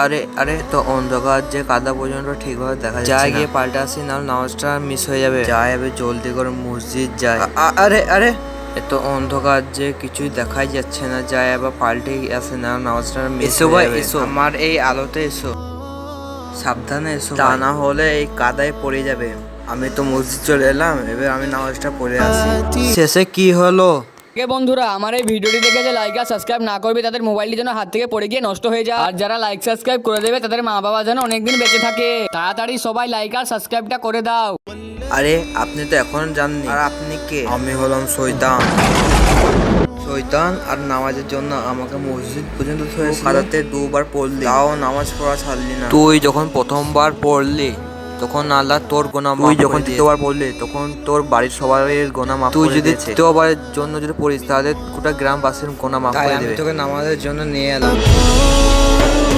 আরে আরে তো অন্ধকার যে কাদা পর্যন্ত ঠিকভাবে দেখা যাচ্ছে না। গিয়ে পাল্টে আসি, না নামাজটা মিস হয়ে যাবে। যাই হবে জলদি করে মসজিদ যায়। আরে আরে এত অন্ধকার যে কিছুই দেখাই যাচ্ছে না। যাই আবার পাল্টে আসে, না নামাজটা মিস হয়ে যাবে। এসো আমার এই আলোতে এসো, সাবধানে এসো, তা না হলে এই কাদায় পড়ে যাবে। আমি তো মসজিদ চলে এলাম, এবার আমি নামাজটা পড়ে আসি। শেষে কি হলো? বন্ধুরা, আমার এই ভিডিওটি দেখে যে লাইক আর সাবস্ক্রাইব না করবে তাদের মোবাইলটি যেন হাত থেকে পড়ে গিয়ে নষ্ট হয়ে যায়, আর যারা লাইক সাবস্ক্রাইব করে দেবে তাদের মা বাবা যেন অনেকদিন বেঁচে থাকে। তাড়াতাড়ি সবাই লাইক আর সাবস্ক্রাইবটা করে দাও। আরে আপনি তো এখন জাননি, আর আপনি কে? আমি হলাম শয়তান। শয়তান আর নামাজের জন্য আমাকে মসজিদ পর্যন্ত কাদাতে দুবার পড়লি, তাও নামাজ পড়া ছাড়লি না। তুই যখন প্রথমবার পড়লি তখন আল্লাহ তোর গোনা মাফ করে দিয়েছে। তুই যখন দ্বিতীয়বার পড়লি তখন তোর বাড়ির সবার গোনা মাফ করে দিয়েছে। তুই যদি তৃতীয়বারের জন্য যদি পড়িস তাহলে গোটা গ্রামবাসীর গোনা মাফ করে দেবে। তাই আমি তোকে নামাজের জন্য নিয়ে এলাম।